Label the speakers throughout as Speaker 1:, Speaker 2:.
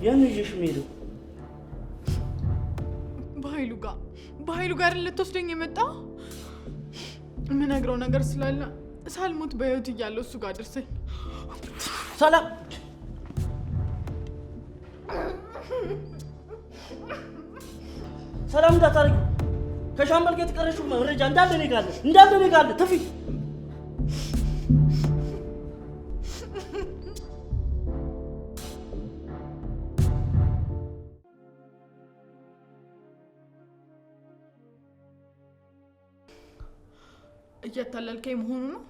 Speaker 1: ያን ይሽ ሜዶ
Speaker 2: በኃይሉ ጋር ልትወስደኝ የመጣው ምን ነግረው ነገር ስላለ ሳልሞት በህይወት እያለሁ እሱ ጋር ደርሰኝ።
Speaker 1: ሰላም እንዳታረጊ ከሻምበል ጋር የተቀረሽው መረጃ እንዳለ እኔ ጋር ተፊ
Speaker 2: እያታለልከኝ መሆኑ ነው?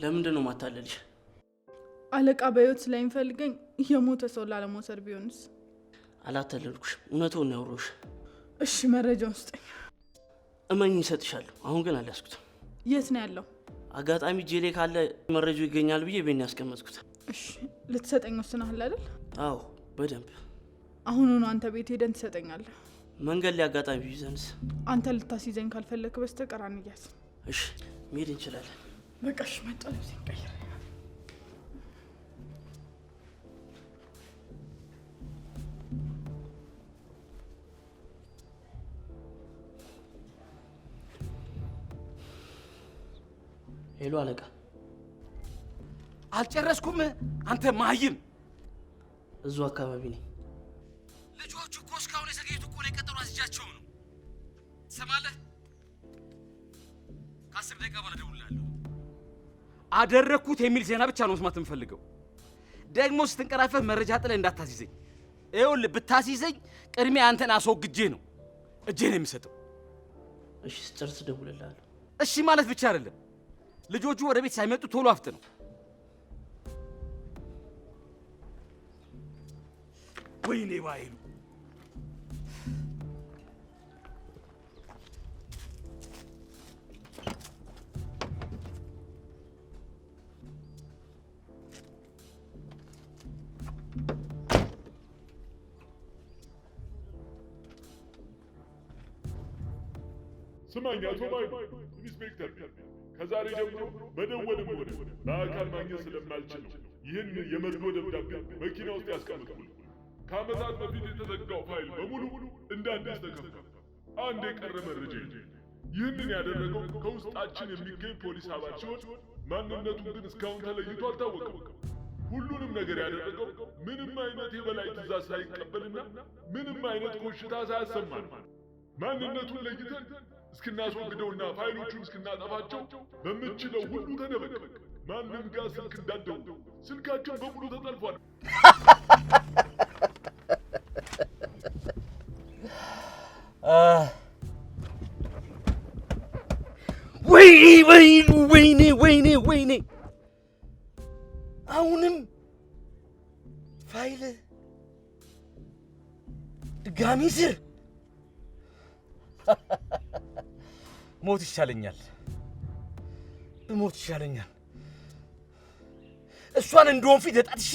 Speaker 1: ለምንድን ነው ማታለልሽ?
Speaker 2: አለቃ በህይወት ስለሚፈልገኝ የሞተ ሰው ላለመውሰድ ቢሆንስ?
Speaker 1: አላታለልኩሽ፣ እውነቱን ነው ያወራሁሽ።
Speaker 2: እሺ መረጃውን ስጠኝ።
Speaker 1: እመኝ እሰጥሻለሁ። አሁን ግን አልያዝኩትም።
Speaker 2: የት ነው ያለው?
Speaker 1: አጋጣሚ ጄሌ ካለ መረጃው ይገኛል ብዬ ቤት ያስቀመጥኩት።
Speaker 2: እሺ ልትሰጠኝ ወስነሃል አይደል?
Speaker 1: አዎ በደንብ።
Speaker 2: አሁኑኑ አንተ ቤት ሄደን ትሰጠኛለህ።
Speaker 1: መንገድ ላይ አጋጣሚ ቢዘንስ?
Speaker 2: አንተ ልታስይዘኝ ካልፈለክ በስተቀር አንያዝ።
Speaker 1: እሺ መሄድ እንችላለን።
Speaker 2: በቃ እሺ መጣሁ። ልብሴን ቀይሬ
Speaker 1: ሄሎ አለቃ።
Speaker 3: አልጨረስኩም። አንተ ማህይም
Speaker 1: እዚሁ አካባቢ ነኝ።
Speaker 3: ልጆቹ እኮ እስካሁን የዘገዩት እኮ ነው። የቀጠሮ አስጃቸው ነው። ትሰማለህ? ከ10 ደቂቃ በኋላ እደውልልሃለሁ። አደረግኩት የሚል ዜና ብቻ ነው መስማት የምፈልገው። ደግሞ ስትንቀራፈፍ መረጃ ጥለህ እንዳታስይዘኝ። ይኸውልህ ብታስይዘኝ ቅድሚያ አንተን አስወግጄ ነው እጄን የምሰጠው።
Speaker 1: እሺ ስጨርስ እደውልልሃለሁ።
Speaker 3: እሺ ማለት ብቻ አይደለም፣ ልጆቹ ወደ ቤት ሳይመጡ ቶሎ አፍጥነው። ወይኔ ባይሉ
Speaker 4: ስማኝ አቶ ባይ ኢንስፔክተር፣ ከዛሬ ጀምሮ መደወልም ሆነ በአካል ማግኘት ስለማልችል ይህን የመርዶ ደብዳቤ መኪና ውስጥ ያስቀምጡልኝ። ከዓመታት በፊት የተዘጋው ፋይል በሙሉ እንደ አዲስ ተከፈተ። አንድ የቀረ መረጃ የለም። ይህንን ያደረገው ከውስጣችን የሚገኝ ፖሊስ አባል ሲሆን ማንነቱ ግን እስካሁን ተለይቶ አልታወቀም። ሁሉንም ነገር ያደረገው ምንም አይነት የበላይ ትዕዛዝ ሳይቀበልና ምንም አይነት ኮሽታ ሳያሰማን ማንነቱን ለይተን እስክናስወግደውና ፋይሎቹን እስክናጠፋቸው በምችለው ሁሉ ተደበቅ። ማንም ጋር ስልክ እንዳትደውሉ፣ ስልካችን በሙሉ ተጠልፏል።
Speaker 3: ወይኔ! አሁንም ፋይል ድጋሚ ስር ሞት ይሻለኛል፣ ብሞት ይሻለኛል። እሷን እንደውን ፊት እጣትሽ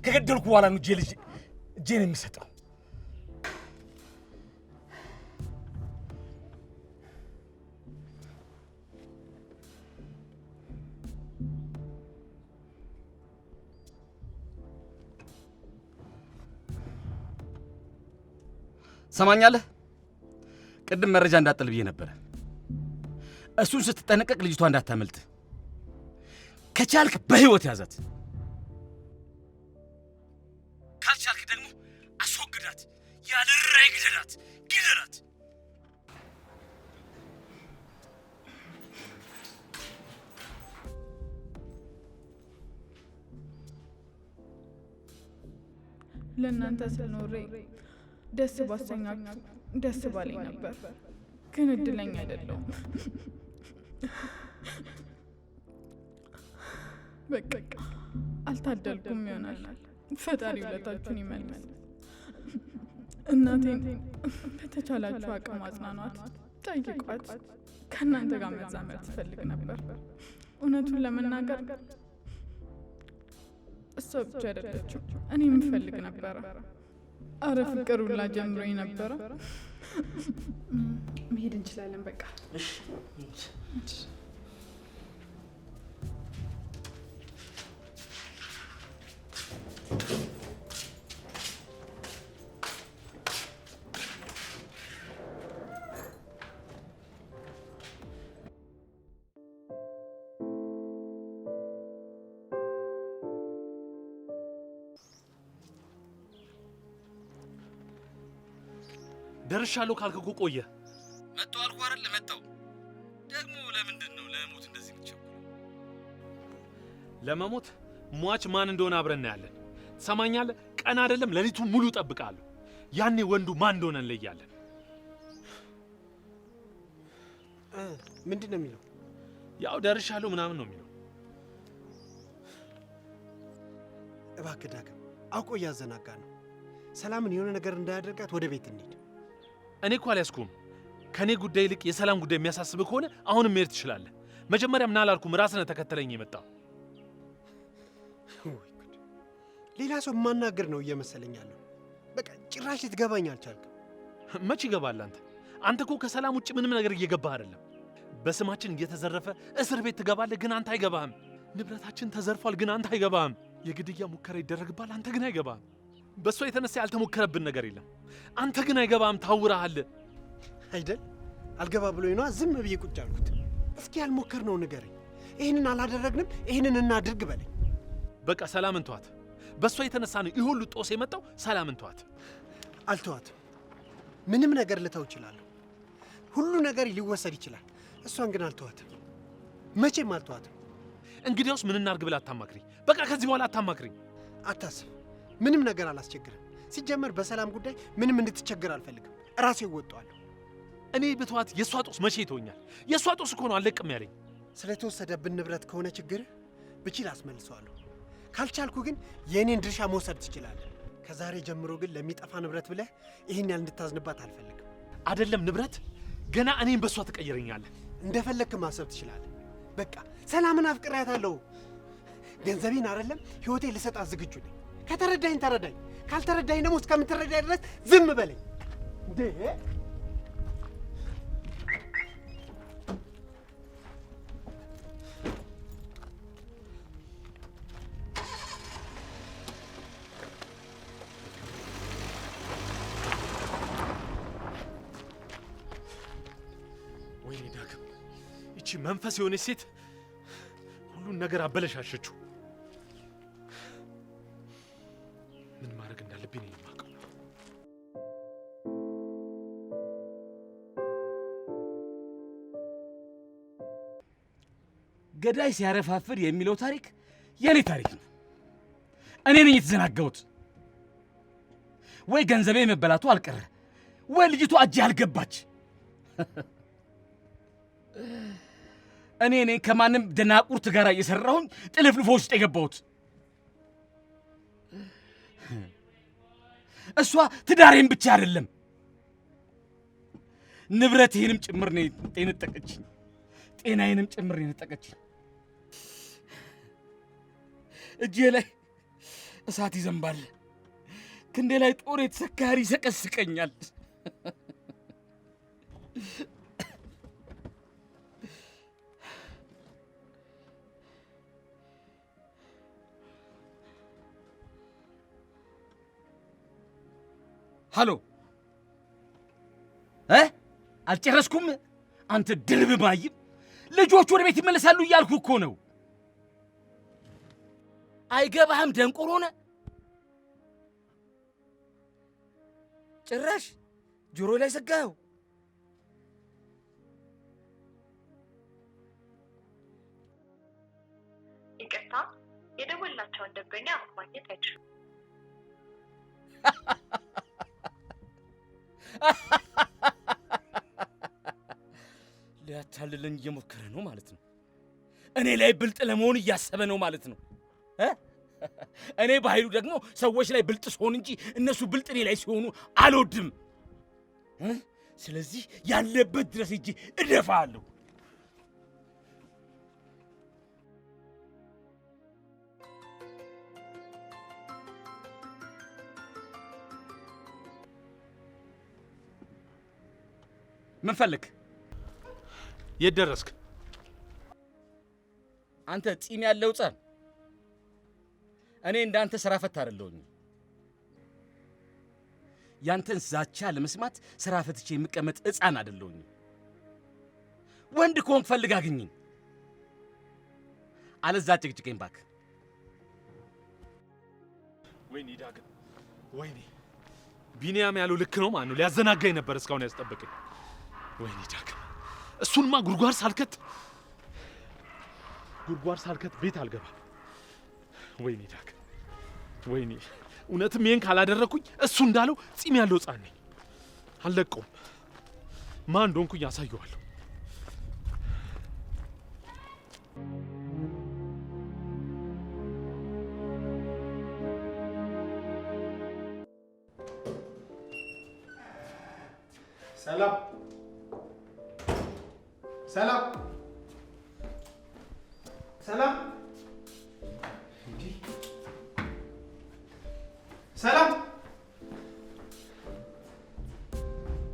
Speaker 3: ከገደልኩ በኋላ ነው እጄን የሚሰጠው። ሰማኛለህ? ቅድም መረጃ እንዳጥል ብዬ ነበረ። እሱን ስትጠነቀቅ ልጅቷ እንዳታመልጥ። ከቻልክ በህይወት ያዛት፣ ካልቻልክ ደግሞ አስወግዳት። ያልራይ ግደላት።
Speaker 2: ለእናንተ ስኖሬ ደስ ባሰኛችሁ ደስ ባለኝ ነበር፣ ግን እድለኛ አይደለሁም። በቃ አልታደልኩም ይሆናል። ፈጣሪ ውለታችሁን ይመልስ። እናቴን በተቻላችሁ አቅም አጽናኗት፣ ጠይቋት። ከእናንተ ጋር መዛመድ ትፈልግ ነበር። እውነቱን ለመናገር እሷ ብቻ አይደለችም፣ እኔ የምፈልግ ነበረ። አረ ፍቅር ሁላ ጀምሮኝ ነበረ። መሄድ እንችላለን። በቃ
Speaker 1: እሺ።
Speaker 5: ደርሻለሁ ካልክ እኮ ቆየ።
Speaker 3: መጣሁ አልኩህ አይደል? መጣሁ። ደግሞ ለምንድን ነው ለሞት እንደዚህ የምትቸኩለው?
Speaker 5: ለመሞት ሟች ማን እንደሆነ አብረን እናያለን። ትሰማኛለህ? ቀን አይደለም ሌሊቱን ሙሉ እጠብቅሃለሁ። ያኔ ወንዱ ማን እንደሆነ እንለያለን።
Speaker 6: ምንድን ነው የሚለው?
Speaker 5: ያው ደርሻለሁ ምናምን ነው የሚለው።
Speaker 6: እባክህ ዳግም አውቆ እያዘናጋ ነው። ሰላምን የሆነ ነገር እንዳያደርጋት ወደ ቤት እንሂድ።
Speaker 5: እኔ እኮ አልያዝኩም። ከእኔ ጉዳይ ይልቅ የሰላም ጉዳይ የሚያሳስብህ ከሆነ አሁንም መሄድ ትችላለህ። መጀመሪያ ምን አላልኩም? ራስህ ነህ ተከተለኝ የመጣው።
Speaker 6: ሌላ ሰው የማናገር ነው እየመሰለኝ ያለው። በቃ ጭራሽ ልትገባኝ አልቻልክም።
Speaker 5: መች ይገባል አንተ? አንተ እኮ ከሰላም ውጭ ምንም ነገር እየገባህ አይደለም። በስማችን እየተዘረፈ እስር ቤት ትገባለህ፣ ግን አንተ አይገባህም። ንብረታችን ተዘርፏል፣ ግን አንተ አይገባህም። የግድያ ሙከራ ይደረግባል፣ አንተ ግን አይገባህም። በእሷ የተነሳ ያልተሞከረብን ነገር የለም። አንተ ግን አይገባህም። ታውረሃል
Speaker 6: አይደል? አልገባ ብሎኝ ነዋ ዝም ብዬ ቁጭ አልኩት። እስኪ ያልሞከርነው ንገረኝ። ይህንን አላደረግንም፣ ይህንን እናድርግ በለኝ።
Speaker 5: በቃ ሰላምን ተዋት። በእሷ የተነሳ ነው ይህ ሁሉ ጦስ የመጣው። ሰላምን ተዋት።
Speaker 6: አልተዋትም። ምንም ነገር ልተው እችላለሁ። ሁሉ ነገር ሊወሰድ ይችላል። እሷን ግን አልተዋትም፣ መቼም አልተዋትም።
Speaker 5: እንግዲያውስ ምን እናርግ ብላ አታማክሪ። በቃ ከዚህ በኋላ አታማክሪ።
Speaker 6: አታስብ፣ ምንም ነገር አላስቸግርም። ሲጀመር በሰላም ጉዳይ ምንም እንድትቸገር አልፈልግም። ራሴ እወጣዋለሁ።
Speaker 5: እኔ ብተዋት የእሷ ጦስ መቼ ይተወኛል? የእሷ ጦስ እኮ ነው አልለቅም ያለኝ።
Speaker 6: ስለተወሰደብን ንብረት ከሆነ ችግር ብችል አስመልሰዋለሁ። ካልቻልኩ ግን የእኔን ድርሻ መውሰድ ትችላለህ። ከዛሬ ጀምሮ ግን ለሚጠፋ ንብረት ብለህ ይህን ያህል እንድታዝንባት አልፈልግም።
Speaker 5: አይደለም ንብረት፣ ገና እኔም በእሷ ትቀይረኛለህ።
Speaker 6: እንደፈለግክ ማሰብ ትችላለህ። በቃ ሰላምን አፍቅሬያታለሁ። ገንዘቤን አይደለም ሕይወቴ ልሰጣት ዝግጁ ነኝ። ከተረዳኝ ተረዳኝ፣ ካልተረዳኝ ደግሞ እስከምትረዳኝ ድረስ ዝም በለኝ። እንዴ
Speaker 5: ወይኔ ዳግም፣ ይቺ መንፈስ የሆነች ሴት ሁሉን ነገር አበለሻሸችው። ምን ማድረግ እንዳለብኝ ነው የማውቀው።
Speaker 3: ገዳይ ሲያረፋፍር የሚለው ታሪክ የኔ ታሪክ ነው። እኔ ነኝ የተዘናጋሁት። ወይ ገንዘቤ መበላቱ አልቀረ፣ ወይ ልጅቷ እጄ አልገባች። እኔ ነኝ ከማንም ደናቁርት ጋር እየሰራሁኝ ጥልፍልፎ ውስጥ የገባሁት። እሷ ትዳሬን ብቻ አይደለም ንብረቴንም ጭምር ነው የነጠቀችኝ። ጤናዬንም ጭምር ነው የነጠቀችኝ። እጄ ላይ እሳት ይዘንባል፣ ክንዴ ላይ ጦር የተሰካሪ ይሰቀስቀኛል። ሃሎ አልጨረስኩም። አንተ ድልብ ማይም ልጆቹ ወደ ቤት ይመለሳሉ እያልኩ እኮ ነው። አይገባህም? ደንቆሮ ሆነ ጭራሽ ጆሮ ላይ ሰጋኸው።
Speaker 7: ይቅርታ፣ የደወላቸውን ደንበኛ አሁን ማግኘት አይችሉም።
Speaker 3: ሊያታልለኝ እየሞከረ ነው ማለት ነው። እኔ ላይ ብልጥ ለመሆን እያሰበ ነው ማለት ነው። እኔ በኃይሉ ደግሞ ሰዎች ላይ ብልጥ ሲሆን እንጂ እነሱ ብልጥ እኔ ላይ ሲሆኑ አልወድም። ስለዚህ ያለበት ድረስ ሂጄ እደፋለሁ። ምን ፈልግ?
Speaker 5: የት ደረስክ?
Speaker 3: አንተ ጺም ያለው ሕፃን፣ እኔ እንዳንተ ስራ ፈት አይደለሁኝ። ያንተን ዛቻ ለመስማት ስራ ፈትቼ የምቀመጥ ሕፃን አይደለሁኝ። ወንድ ከሆንክ ፈልግ አግኝኝ፣ አለዛ ጭቅጭቄን እባክህ።
Speaker 5: ወይኔ ዳግም፣ ወይኔ ቢኒያም ያለው ልክ ነው ማለት ነው። ሊያዘናጋኝ ነበር እስካሁን ያስጠበቀኝ። ወይኔ ዳግም፣ እሱንማ ጉድጓድ ሳልከት ቤት አልገባም። ወይኔ ዳግም፣ ወይኔ እውነትም ይሄን ካላደረኩኝ እሱ እንዳለው ጺም ያለው ሕፃን ነኝ። አልለቀውም። ማን እንደሆንኩኝ አሳየዋለሁ።
Speaker 6: ሰላም ሰላም ሰላም ሰላም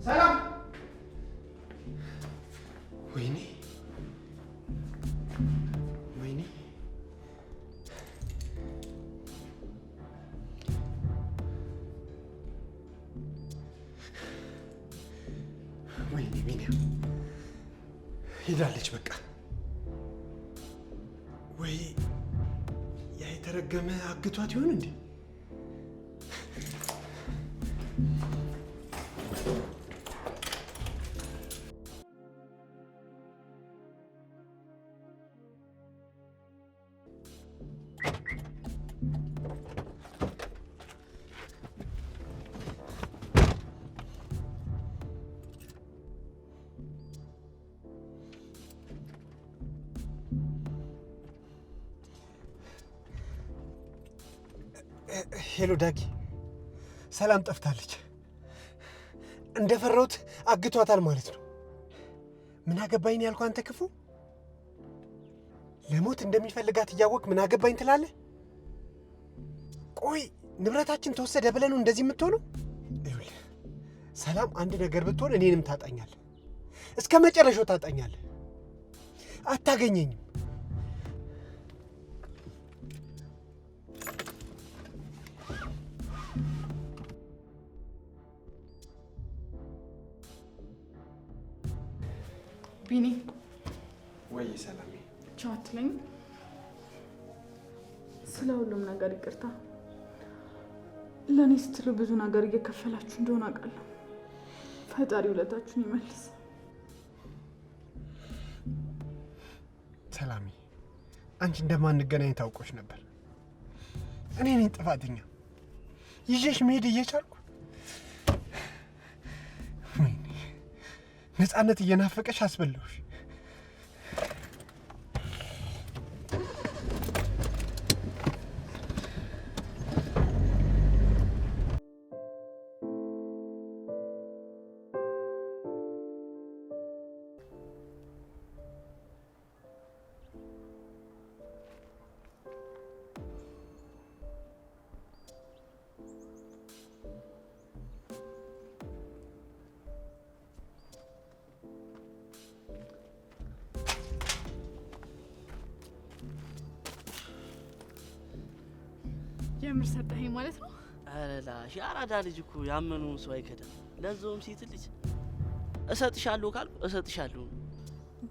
Speaker 6: ሰላም። ወይኔ ወይኔ ወይኔ ቢኒያም ሄዳለች በቃ። ወይ ያ የተረገመ አግቷት ይሆን እንዴ? ሄሎ ዳጊ፣ ሰላም ጠፍታለች። እንደፈራሁት አግቷታል ማለት ነው። ምን አገባኝ ያልኩ አንተ ክፉ። ለሞት እንደሚፈልጋት እያወቅ ምን አገባኝ ትላለህ? ቆይ ንብረታችን ተወሰደ ብለህ ነው እንደዚህ የምትሆነው? ይኸውልህ ሰላም አንድ ነገር ብትሆን እኔንም ታጣኛለህ፣ እስከ መጨረሻው ታጣኛለህ። አታገኘኝም።
Speaker 2: ቢኒ
Speaker 6: ወይ ሰላም
Speaker 2: ቻው አትለኝ? ስለ ሁሉም ነገር ይቅርታ። ለእኔ ስትሉ ብዙ ነገር እየከፈላችሁ እንደሆነ አውቃለሁ። ፈጣሪ ውለታችሁን ይመልስ።
Speaker 6: ሰላሚ፣ አንቺ እንደማንገናኝ ታውቆሽ ነበር። እኔ ነኝ ጥፋተኛ። ይዤሽ መሄድ እየቻልኩ ነፃነት እየናፈቀሽ አስበላሁሽ።
Speaker 2: የምር ሰጠኸኝ ማለት ነው?
Speaker 1: አላሽ አራዳ ልጅ እኮ ያመኑን ሰው አይከዳም። ለዛውም ሴት ልጅ እሰጥሻለሁ ካልኩ እሰጥሻለሁ።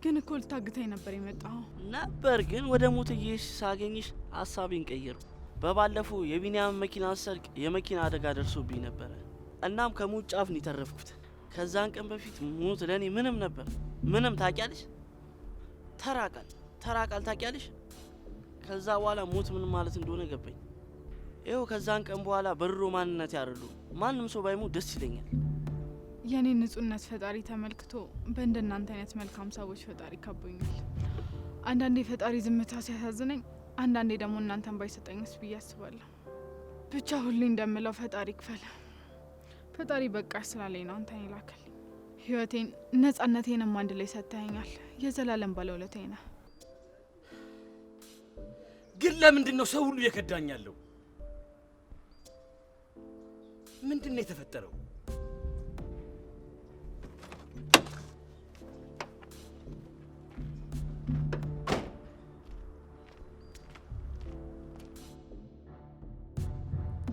Speaker 2: ግን እኮ ልታግተኝ ነበር የመጣው
Speaker 1: ነበር። ግን ወደ ሞትዬሽ ሳገኝሽ ሀሳቤን ቀየርኩ። በባለፈው የቢኒያም መኪና ሰርቅ የመኪና አደጋ ደርሶብኝ ነበረ። እናም ከሞት ጫፍ ነው የተረፍኩት። ከዛን ቀን በፊት ሞት ለኔ ምንም ነበር። ምንም ታውቂያለሽ? ተራቃል ታውቂያለሽ? ከዛ በኋላ ሞት ምን ማለት እንደሆነ ገባኝ። ይኸው ከዛን ቀን በኋላ በድሮ ማንነት ያርሉ ማንም ሰው ባይሞት ደስ ይለኛል።
Speaker 2: የኔ ንጹህነት ፈጣሪ ተመልክቶ በእንደናንተ አይነት መልካም ሰዎች ፈጣሪ ከቦኛል። አንዳንዴ ፈጣሪ ዝምታ ሲያሳዝነኝ፣ አንዳንዴ ደግሞ እናንተን ባይሰጠኝስ ብዬ አስባለሁ። ብቻ ሁሌ እንደምለው ፈጣሪ ክፈለ። ፈጣሪ በቃሽ ስላለኝ ነው አንተን ይላከልኝ። ህይወቴን ነጻነቴንም አንድ ላይ ሰጥተኸኛል። የዘላለም ባለውለታዬ ነህ።
Speaker 3: ግን ለምንድን ነው ሰው ሁሉ የከዳኛለው? ምንድን ነው የተፈጠረው?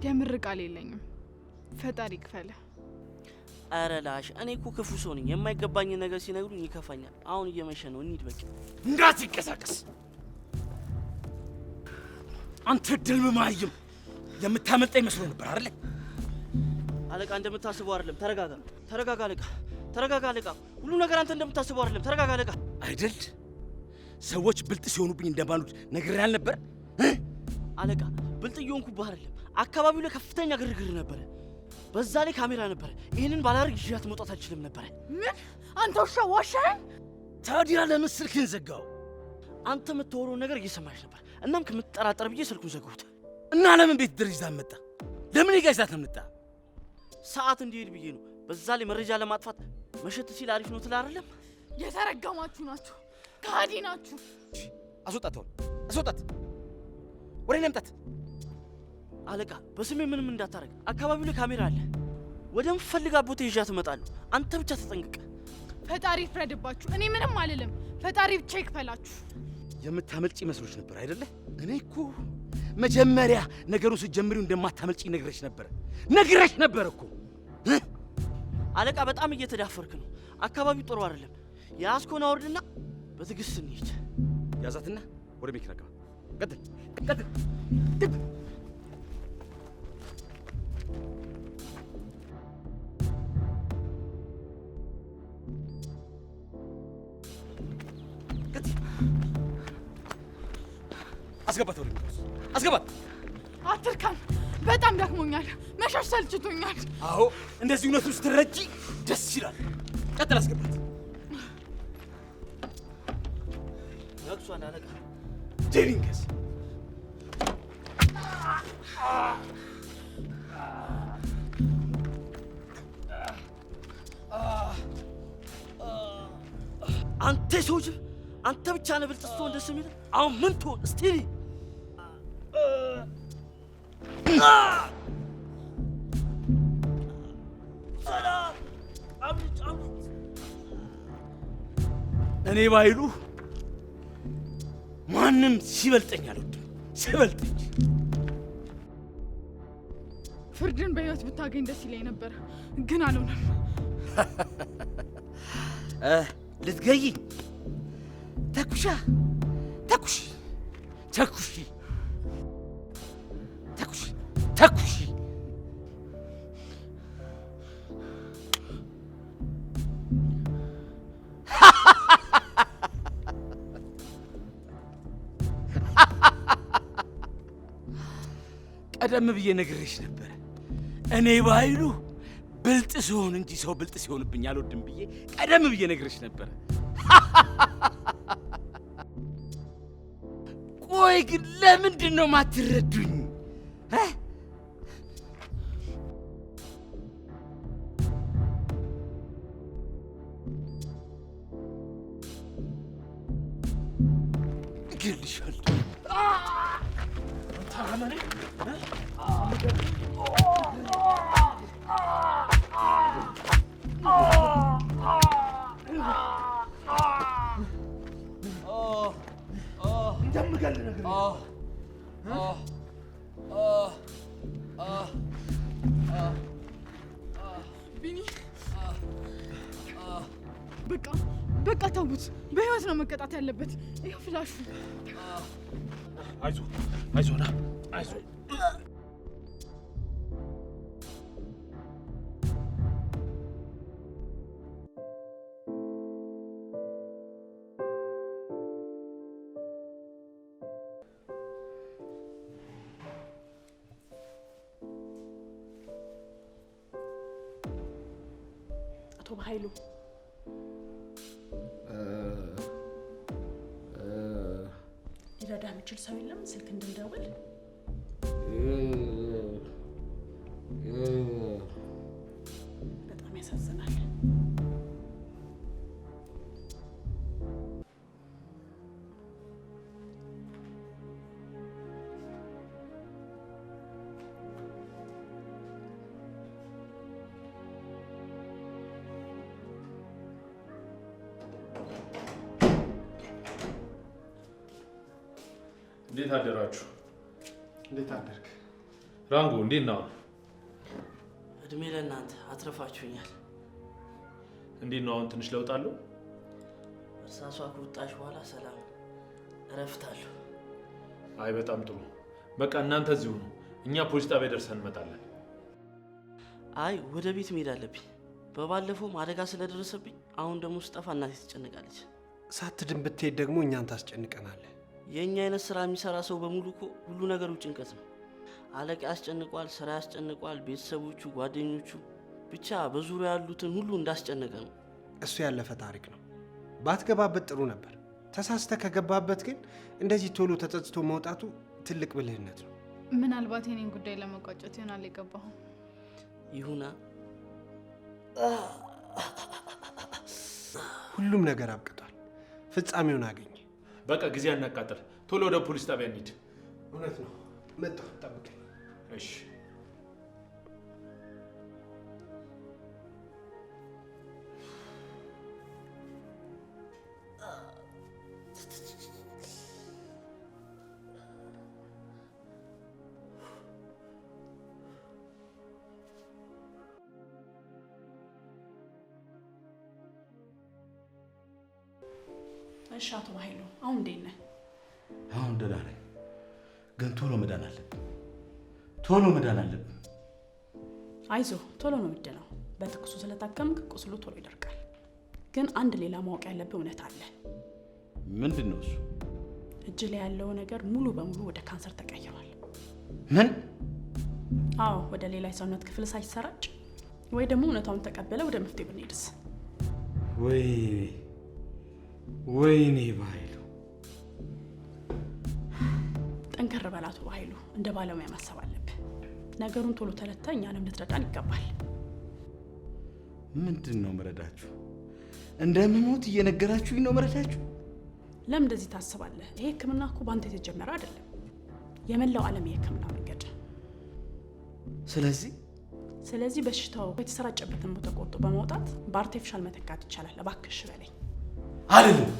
Speaker 2: የምር ቃል የለኝም። ፈጣሪ ክፈለ።
Speaker 1: አረ ላሽ፣ እኔ እኮ ክፉ ሰው ነኝ። የማይገባኝ ነገር ሲነግሩኝ ይከፋኛል። አሁን እየመሸ ነው፣ እንሂድ በቃ።
Speaker 3: እንዳትንቀሳቀስ አንተ ድል መማይም። የምታመልጠኝ መስሎ ነበር አይደል?
Speaker 1: አለቃ እንደምታስበው አይደለም። ተረጋጋ፣ ተረጋጋ አለቃ፣ ተረጋጋ አለቃ። ሁሉ ነገር አንተ እንደምታስበው አይደለም። ተረጋጋ አለቃ።
Speaker 3: አይደል ሰዎች ብልጥ ሲሆኑብኝ እንደማሉት ነግሬህ አልነበር?
Speaker 1: አለቃ ብልጥ እየሆንኩብህ አይደለም። አካባቢው ላይ ከፍተኛ ግርግር ነበረ። በዛ ላይ ካሜራ ነበረ። ይህንን ባላደርግ ይዣት መውጣት አልችልም ነበረ።
Speaker 2: ምን? አንተ ውሻ ዋሻኸኝ!
Speaker 3: ታዲያ ለምን ስልክህን ዘጋው?
Speaker 1: አንተ የምትወረውን ነገር እየሰማች ነበር። እናም ከምትጠራጠር ብዬ ስልኩን ዘግሁት።
Speaker 3: እና ለምን ቤት ድረስ ይዛት መጣ? ለምን ይጋዛት ነው መጣ?
Speaker 1: ሰዓት እንዲሄድ ብዬ ነው። በዛ ላይ መረጃ ለማጥፋት መሸት ሲል አሪፍ ነው ትላ አይደለም?
Speaker 2: የተረገማችሁ ናችሁ፣ ከሃዲ ናችሁ።
Speaker 3: አስወጣት፣ አስወጣት፣ ወደ እኔ አምጣት።
Speaker 1: አለቃ በስሜ ምንም እንዳታረግ። አካባቢው ላይ ካሜራ አለ። ወደምፈልጋት ቦታ ይዣት እመጣለሁ። አንተ ብቻ ተጠንቅቅ።
Speaker 2: ፈጣሪ ይፍረድባችሁ። እኔ ምንም አልልም። ፈጣሪ ብቻ ይክፈላችሁ።
Speaker 3: የምታመልጪ መስሎች ነበር አይደለ? እኔ እኮ መጀመሪያ ነገሩን ስትጀምሪው እንደማታመልጪ ነግረሽ ነበር እኮ።
Speaker 1: አለቃ በጣም እየተዳፈርክ ነው። አካባቢው ጥሩ አይደለም። የያዝከውን አውርድና በትዕግስት እንሂድ።
Speaker 3: ያዛትና ወደ መኪና ግባ። ቀጥል። አስገባት፣ ወደ ሚካስ አስገባት።
Speaker 2: አትርካም። በጣም ደክሞኛል። መሸሽ ሰልችቶኛል።
Speaker 3: አዎ እንደዚህ እውነቱን ስትረጂ ደስ ይላል። ቀጥል፣ አስገባት።
Speaker 1: ነቅሷል አለቃ።
Speaker 3: ጄሪንገስ
Speaker 1: አንተ ሰው ጅብ! አንተ ብቻ ነህ ብልጥ ስትሆን ደስ የሚል። አሁን ምን ትሆን እስቲ?
Speaker 3: እኔ ባይሉ ማንም ሲበልጠኝ አልወድም፣ ሲበልጥ እንጂ።
Speaker 2: ፍርድን በህይወት ብታገኝ ደስ ይለኝ ነበር፣ ግን አልሆነም።
Speaker 3: ልትገይኝ ተኩሺ ቀደም ብዬ ነግሬሽ ነበር። እኔ ባይሉ ብልጥ ሲሆን እንጂ ሰው ብልጥ ሲሆንብኝ አልወድም ብዬ ቀደም ብዬ ነግሬሽ ነበር። ቆይ ግን ለምንድን ነው ማትረዱኝ? እገልሻለሁ።
Speaker 2: ቢኒ በቃ ተውት። በህይወት ነው መቀጣት ያለበት። ይኸው ፍላሹ።
Speaker 5: አይዞና
Speaker 8: አቶ በኃይሉ ሊረዳ የሚችል ሰው የለም? ስልክ እንድንደውል። በጣም ያሳዝናል።
Speaker 5: እንዴት አደራችሁ?
Speaker 6: እንዴት አደርክ
Speaker 5: ራንጎ? እንዴት ነው?
Speaker 1: እድሜ ለእናንተ አትረፋችሁኛል።
Speaker 5: እንዴት ነው አሁን? ትንሽ ለውጥ አለው?
Speaker 1: እርሳሷ ከወጣች በኋላ ሰላም እረፍታለሁ።
Speaker 5: አይ በጣም ጥሩ። በቃ እናንተ እዚሁ ነው፣ እኛ ፖሊስ ጣቢያ ደርሰን እንመጣለን።
Speaker 1: አይ ወደ ቤት መሄድ አለብኝ። በባለፈው አደጋ ስለደረሰብኝ አሁን ደግሞ ስጠፋ እናቴ ትጨነቃለች።
Speaker 6: ሳትድን ብትሄድ ደግሞ እኛን ታስጨንቀናለህ።
Speaker 1: የእኛ አይነት ስራ የሚሰራ ሰው በሙሉ እኮ ሁሉ ነገሩ ጭንቀት ነው። አለቃ ያስጨንቋል፣ ስራ ያስጨንቋል፣ ቤተሰቦቹ፣ ጓደኞቹ፣ ብቻ በዙሪያ ያሉትን ሁሉ እንዳስጨነቀ ነው።
Speaker 6: እሱ ያለፈ ታሪክ ነው። ባትገባበት ጥሩ ነበር። ተሳስተ ከገባበት ግን እንደዚህ ቶሎ ተጸጽቶ መውጣቱ ትልቅ ብልህነት ነው።
Speaker 2: ምናልባት የኔን ጉዳይ ለመቋጨት ይሆናል የገባሁ።
Speaker 1: ይሁና፣
Speaker 6: ሁሉም ነገር አብቅቷል። ፍጻሜውን አገኘ።
Speaker 5: በቃ ጊዜ አናቃጥል፣ ቶሎ ወደ ፖሊስ ጣቢያ እንሂድ።
Speaker 6: እውነት ነው። መጣሁ፣ ጠብቀኝ።
Speaker 5: እሺ።
Speaker 8: እሺ አቶ ኃይሉ አሁን እንዴት ነህ?
Speaker 3: አሁን ደህና ነኝ፣ ግን ቶሎ መዳን አለብን። ቶሎ መዳን አለብን።
Speaker 8: አይዞህ ቶሎ ነው የምትድነው። በትኩሱ ስለታከምክ ቁስሉ ቶሎ ይደርቃል። ግን አንድ ሌላ ማወቅ ያለብህ እውነት አለ።
Speaker 3: ምንድን ነው እሱ?
Speaker 8: እጅ ላይ ያለው ነገር ሙሉ በሙሉ ወደ ካንሰር ተቀይሯል።
Speaker 3: ምን?
Speaker 8: አዎ፣ ወደ ሌላ የሰውነት ክፍል ሳይሰራጭ ወይ ደግሞ እውነታውን ተቀበለ ወደ መፍትሄ ብንሄድስ?
Speaker 3: ወይኔ በኃይሉ፣
Speaker 8: ጠንከር በል አቶ ኃይሉ። እንደ ባለሙያ ማሰብ አለብህ። ነገሩን ቶሎ ተረድተህ እኛንም ልትረዳን ይገባል።
Speaker 3: ምንድን ነው መረዳችሁ? እንደምሞት እየነገራችሁኝ ነው መረዳችሁ?
Speaker 8: ለምን እንደዚህ ታስባለህ? ይሄ ሕክምና እኮ በአንተ የተጀመረ አይደለም፣ የመላው ዓለም የሕክምና መንገድ። ስለዚህ በሽታው የተሰራጨበትን ቦታ ቆርጦ በማውጣት በአርቲፊሻል መተካት ይቻላል። እባክሽ በለኝ።
Speaker 3: አይደለም፣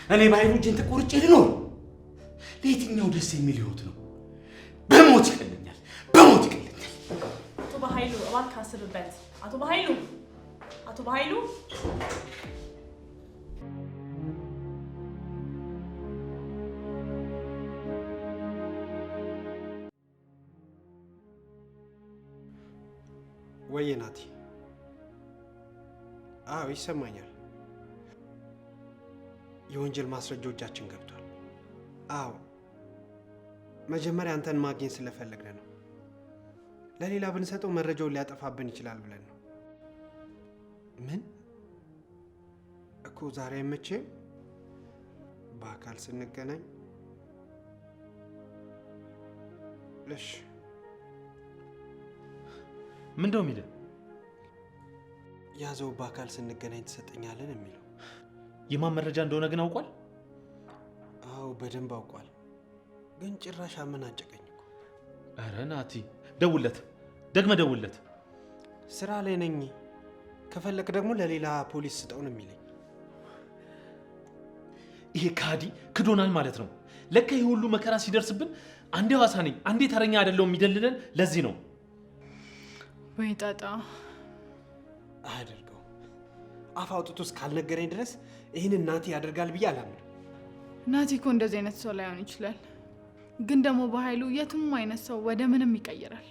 Speaker 3: እኔ በኃይሉ እጄን ተቆርጬ ልኖር? ለየትኛው ደስ የሚል ህይወት ነው? በሞት ይቀለኛል፣ በሞት ይቀለኛል።
Speaker 8: አቶ በኃይሉ እባክህ አስብበት። አቶ በኃይሉ
Speaker 6: ወይዬ ናቲ። አዎ ይሰማኛል። የወንጀል ማስረጃዎቻችን ገብቷል። አዎ መጀመሪያ አንተን ማግኘት ስለፈለግን ነው። ለሌላ ብንሰጠው መረጃውን ሊያጠፋብን ይችላል ብለን ነው። ምን እኮ ዛሬ አይመችም? በአካል ስንገናኝ። እሺ
Speaker 5: ምንድነው የሚለው?
Speaker 6: ያዘው በአካል ስንገናኝ ትሰጠኛለን የሚለው።
Speaker 5: የማን መረጃ እንደሆነ ግን አውቋል?
Speaker 6: አዎ በደንብ አውቋል። ግን ጭራሽ አመናጨቀኝ እኮ።
Speaker 5: ኧረ ናቲ ደውለት፣ ደግመህ ደውለት።
Speaker 6: ስራ ላይ ነኝ። ከፈለክ ደግሞ ለሌላ ፖሊስ ስጠው ነው የሚለኝ።
Speaker 5: ይሄ ካዲ ክዶናል ማለት ነው። ለካ ይሄ ሁሉ መከራ ሲደርስብን አንዴ ዋሳ ነኝ አንዴ ተረኛ አይደለሁም የሚደልለን ለዚህ ነው።
Speaker 2: ወይ ጣጣ።
Speaker 6: አያደርገው። አፍ አውጥቶ እስካልነገረኝ ድረስ ይህንን ናቲ ያደርጋል ብዬ አላምንም።
Speaker 2: ናቲ እኮ እንደዚህ አይነት ሰው ላይሆን ይችላል፣ ግን ደግሞ በኃይሉ የትም አይነት ሰው ወደ ምንም ይቀይራል።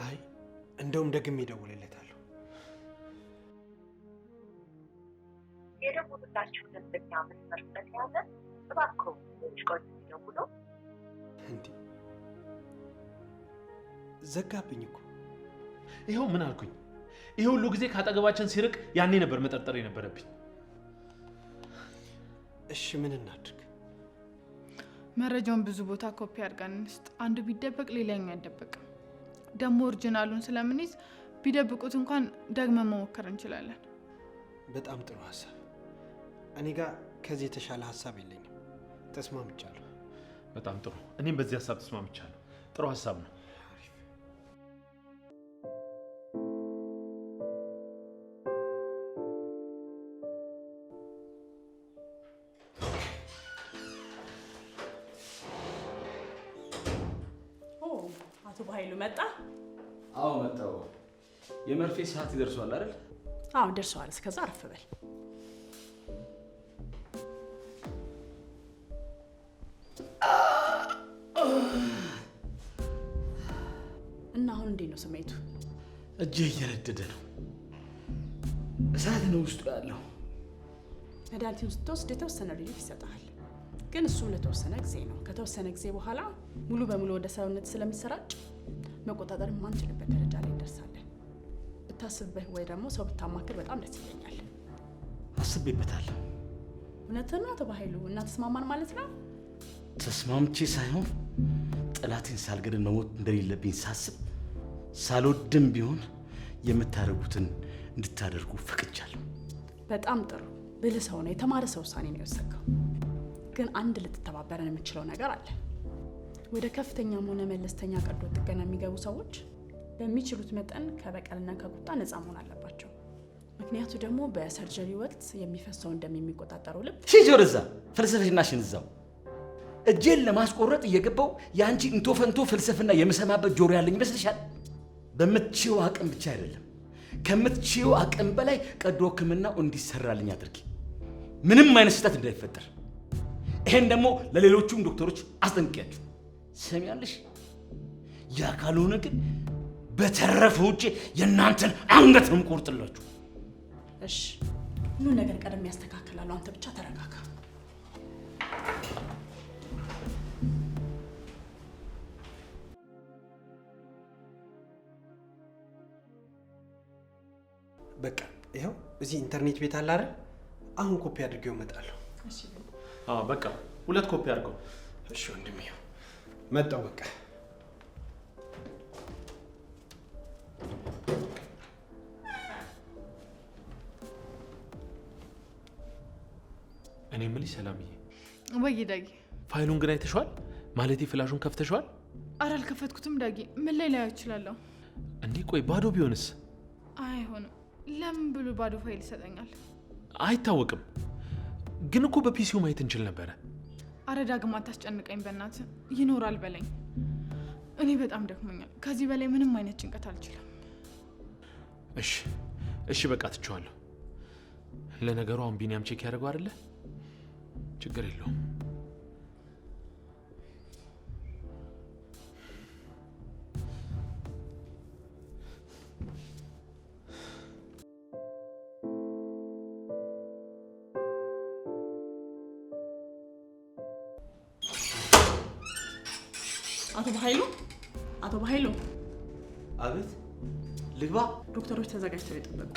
Speaker 6: አይ እንደውም ደግሜ እደውልለታለሁ።
Speaker 7: የደወሉላችሁ ደንበኛ መስመር ስለተያዘ እባክዎ ትንሽ ቆይተው ይደውሉ።
Speaker 6: እንዴ ዘጋብኝ እኮ።
Speaker 5: ይኸው ምን አልኩኝ? ይሄ ሁሉ ጊዜ ካጠገባችን ሲርቅ ያኔ ነበር መጠርጠር የነበረብኝ።
Speaker 6: እሺ ምን እናድርግ?
Speaker 2: መረጃውን ብዙ ቦታ ኮፒ አድርገን እንስጥ። አንዱ ቢደበቅ ሌላኛው አይደበቅም። ደግሞ ኦሪጂናሉን ስለምንይዝ ቢደብቁት እንኳን ደግመን መሞከር እንችላለን።
Speaker 6: በጣም ጥሩ ሀሳብ። እኔ ጋር ከዚህ የተሻለ ሀሳብ የለኝም። ተስማምቻለሁ።
Speaker 5: በጣም ጥሩ። እኔም በዚህ ሀሳብ ተስማምቻለሁ። ጥሩ ሀሳብ ነው።
Speaker 8: አቶ በኃይሉ መጣ?
Speaker 3: አዎ መጣሁ። የመርፌ ሰዓት ይደርሷል አይደል?
Speaker 8: አዎ ደርሰዋል። እስከዛ አረፍ በል። እና አሁን እንዴት ነው ስሜቱ?
Speaker 3: እጄ እየነደደ ነው። እሳት ነው ውስጡ ያለው።
Speaker 8: መድኃኒቱን ስትወስድ የተወሰነ ሪሊፍ ይሰጣል፣ ግን እሱም ለተወሰነ ጊዜ ነው። ከተወሰነ ጊዜ በኋላ ሙሉ በሙሉ ወደ ሰውነት ስለሚሰራጭ መቆጣጠር የማንችልበት ደረጃ ላይ እንደርሳለን። ብታስብበት ወይ ደግሞ ሰው ብታማክር በጣም ደስ ይለኛል።
Speaker 3: አስቤበታለሁ።
Speaker 8: እውነትን ነው አቶ በኃይሉ። እና ተስማማን ማለት ነው?
Speaker 3: ተስማምቼ ሳይሆን ጠላቴን ሳልገድል መሞት እንደሌለብኝ ሳስብ ሳልወድም ቢሆን የምታደርጉትን እንድታደርጉ ፈቅጃለሁ።
Speaker 8: በጣም ጥሩ። ብልህ ሰው ነው። የተማረ ሰው ውሳኔ ነው የወሰንከው። ግን አንድ ልትተባበረን የምችለው ነገር አለ። ወደ ከፍተኛም ሆነ መለስተኛ ቀዶ ጥገና የሚገቡ ሰዎች በሚችሉት መጠን ከበቀልና ከቁጣ ነፃ መሆን አለባቸው። ምክንያቱ ደግሞ በሰርጀሪ ወቅት የሚፈሰው ደም የሚቆጣጠረው ልብ
Speaker 3: ሂጂ ወደዛ ፍልስፍናሽን እዛው። እጄን ለማስቆረጥ እየገባው የአንቺ እንቶ ፈንቶ ፍልስፍና የምሰማበት ጆሮ ያለኝ ይመስልሻል? በምትችይው አቅም ብቻ አይደለም፣ ከምትችይው አቅም በላይ ቀዶ ሕክምናው እንዲሰራልኝ አድርጊ። ምንም አይነት ስህተት እንዳይፈጠር። ይሄን ደግሞ ለሌሎቹም ዶክተሮች አስጠንቅቂያችሁ ሰሚያለሽ? ያ ካልሆነ ግን በተረፈው ውጪ የእናንተን አንገት ነው የምቆርጥላችሁ።
Speaker 8: እሺ፣ ሁሉ ነገር ቀደም ያስተካክላሉ። አንተ ብቻ ተረጋጋ።
Speaker 6: በቃ ይኸው እዚህ ኢንተርኔት ቤት አለ አይደል? አሁን ኮፒ አድርጌው እመጣለሁ።
Speaker 8: እሺ
Speaker 5: በቃ 2 ኮፒ አድርገው።
Speaker 6: እሺ ወንድሜ መጣሁ። በቃ
Speaker 5: እኔ የምልሽ ሰላምዬ፣
Speaker 2: ወይ ዳጊ፣
Speaker 5: ፋይሉን ግን አይተሽዋል? ማለቴ ፍላሹን ከፍተሽዋል?
Speaker 2: ኧረ አልከፈትኩትም ዳጊ። ምን ላይ ላየው እችላለሁ?
Speaker 5: እንዴ ቆይ ባዶ ቢሆንስ?
Speaker 2: አይሆንም። ለምን ብሎ ባዶ ፋይል ይሰጠኛል?
Speaker 5: አይታወቅም። ግን እኮ በፒሲው ማየት እንችል ነበረ።
Speaker 2: አረ ዳግም አታስጨንቀኝ በእናትህ። ይኖራል በለኝ። እኔ በጣም ደክሞኛል። ከዚህ በላይ ምንም አይነት ጭንቀት አልችልም።
Speaker 5: እሺ በቃ ትቼዋለሁ። ለነገሩ አሁን ቢኒያም ቼክ ያደርገው አይደለ? ችግር የለውም።
Speaker 8: አቶ በኃይሉ።
Speaker 3: አቤት። ልግባ?
Speaker 8: ዶክተሮች ተዘጋጅተው የጠበቁ